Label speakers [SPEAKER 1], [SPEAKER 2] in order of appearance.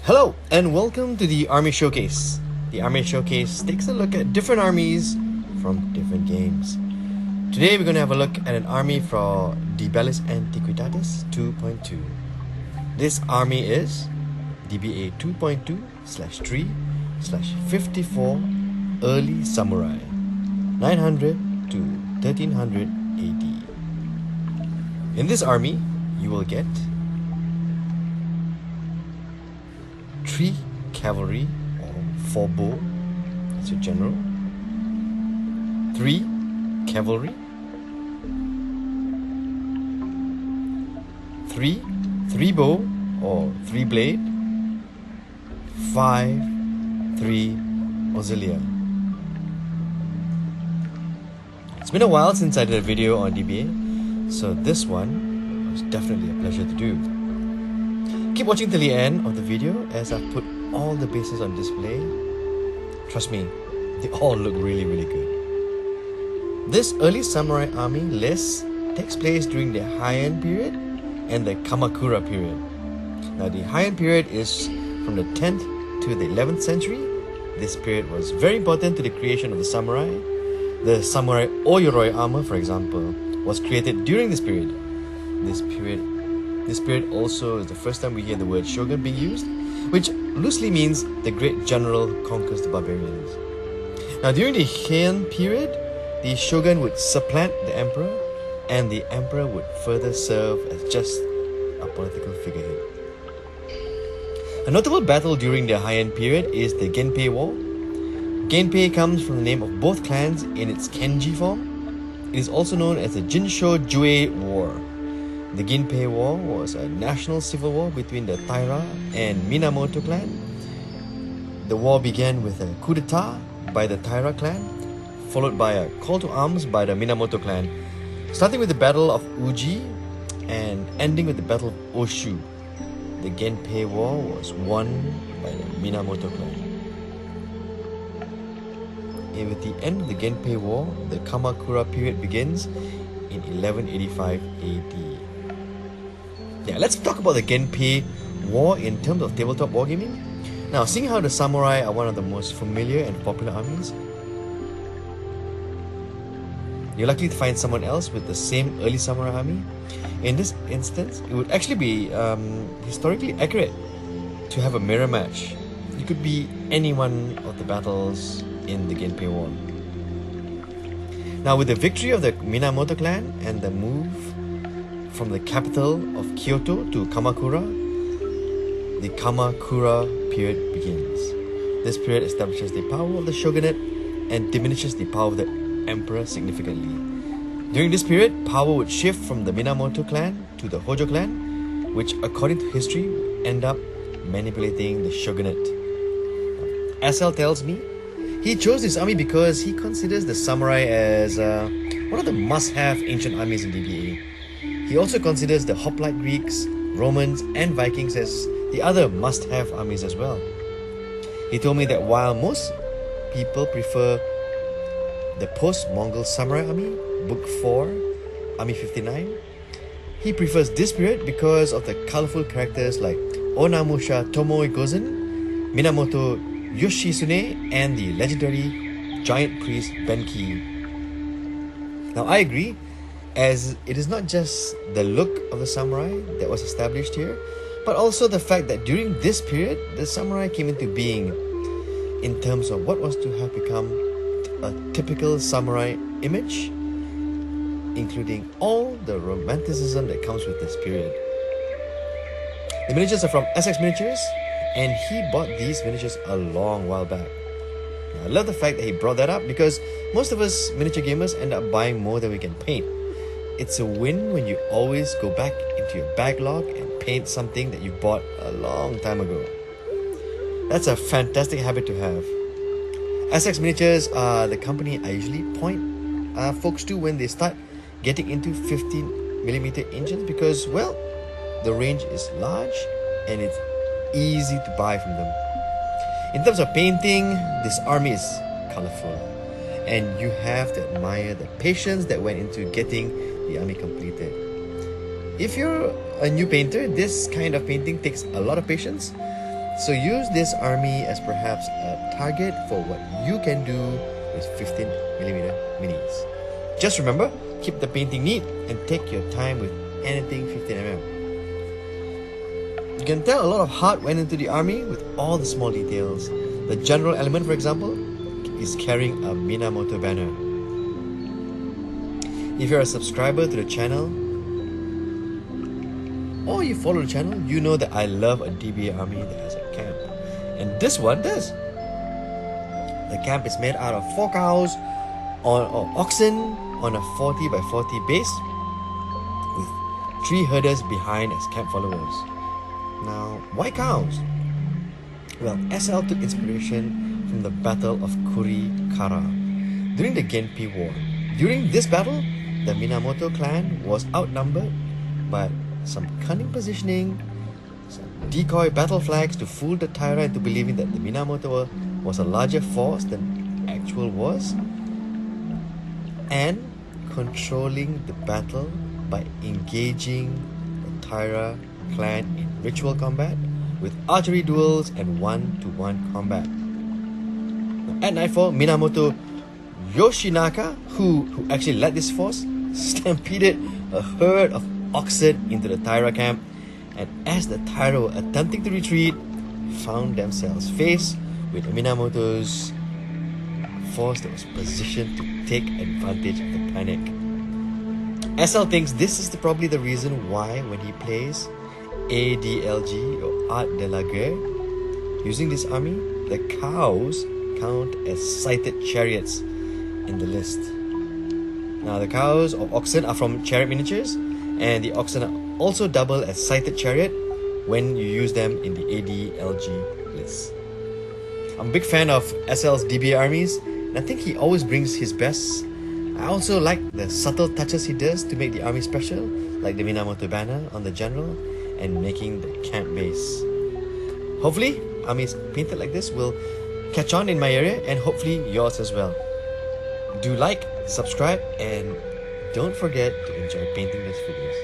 [SPEAKER 1] Hello and welcome to the Army Showcase. The Army Showcase takes a look at different armies from different games. Today we're going to have a look at an army for the Bellis Antiquitatis 2.2. This army is DBA 2.2/3/54 Early Samurai 900 to 1300 AD. In this army, you will get 3 cavalry or 4 bow, that's your general, 3 cavalry, 3 bow or 3 blade, 5 3 auxiliary. It's been a while since I did a video on DBA, so this one was definitely a pleasure to do. Keep watching till the end of the video as I've put all the bases on display. Trust me, they all look really good. This early samurai army list takes place during the Heian period and the Kamakura period. Now the Heian period is from the 10th to the 11th century. This period was very important to the creation of the samurai. The samurai Oyoroi armor, for example, was created during this period. This period also is the first time we hear the word shogun being used, which loosely means the great general conquers the barbarians. Now during the Heian period, the shogun would supplant the emperor, and the emperor would further serve as just a political figurehead. A notable battle during the Heian period is the Genpei War. Genpei comes from the name of both clans in its Kenji form. It is also known as the Jinsho-Jue War. The Genpei War was a national civil war between the Taira and Minamoto clan. The war began with a coup d'etat by the Taira clan, followed by a call to arms by the Minamoto clan, starting with the Battle of Uji and ending with the Battle of Oshu. The Genpei War was won by the Minamoto clan. And with the end of the Genpei War, the Kamakura period begins in 1185 AD. Yeah, let's talk about the Genpei War in terms of tabletop wargaming. Now, seeing how the samurai are one of the most familiar and popular armies, you're likely to find someone else with the same early samurai army. In this instance, it would actually be historically accurate to have a mirror match. It could be any one of the battles in the Genpei War. Now, with the victory of the Minamoto clan and the move from the capital of Kyoto to Kamakura, the Kamakura period begins. This period establishes the power of the shogunate and diminishes the power of the emperor significantly. During this period, power would shift from the Minamoto clan to the Hojo clan, which according to history would end up manipulating the shogunate. SL tells me he chose this army because he considers the samurai as one of the must-have ancient armies in DBA. He also considers the hoplite Greeks, Romans and Vikings as the other must-have armies as well. He told me that while most people prefer the post-Mongol samurai army, Book 4, Army 59, he prefers this period because of the colorful characters like Onamusha Tomoe Gozen, Minamoto Yoshitsune and the legendary giant priest Benki. Now I agree, as it is not just the look of the samurai that was established here, but also the fact that during this period, the samurai came into being in terms of what was to have become a typical samurai image, including all the romanticism that comes with this period. The miniatures are from SX Miniatures, and he bought these miniatures a long while back. Now, I love the fact that he brought that up because most of us miniature gamers end up buying more than we can paint. It's a win when you always go back into your backlog and paint something that you bought a long time ago. That's a fantastic habit to have. SX Miniatures are the company I usually point folks to when they start getting into 15mm engines because, well, the range is large and it's easy to buy from them. In terms of painting, this army is colorful, and you have to admire the patience that went into getting the army completed. If you're a new painter, this kind of painting takes a lot of patience. So use this army as perhaps a target for what you can do with 15mm minis. Just remember, keep the painting neat and take your time with anything 15mm. You can tell a lot of heart went into the army with all the small details. The general element, for example, is carrying a Minamoto banner. If you're a subscriber to the channel, or you follow the channel, you know that I love a DBA army that has a camp. And this one does. The camp is made out of 4 cows or oxen on a 40 by 40 base with 3 herders behind as camp followers. Now, why cows? Well, SL took inspiration from the Battle of Kurikara during the Genpei War. During this battle, the Minamoto clan was outnumbered, but some cunning positioning, some decoy battle flags to fool the Taira into believing that the Minamoto was a larger force than actual was, and controlling the battle by engaging the Taira clan in ritual combat with archery duels and one-to-one combat. Now, at nightfall, Minamoto Yoshinaka, who actually led this force, stampeded a herd of oxen into the Taira camp, and as the Taira were attempting to retreat, found themselves faced with Minamoto's force that was positioned to take advantage of the panic. SL thinks this is probably the reason why when he plays ADLG or Art de la Guerre, using this army, the cows count as sighted chariots in the list. Now the cows or oxen are from chariot miniatures, and the oxen are also double as sighted chariot when you use them in the ADLG list. I'm a big fan of SL's DBA armies, and I think he always brings his best. I also like the subtle touches he does to make the army special, like the Minamoto banner on the general and making the camp base. Hopefully, armies painted like this will catch on in my area, and hopefully yours as well. Do like, subscribe, and don't forget to enjoy painting these videos.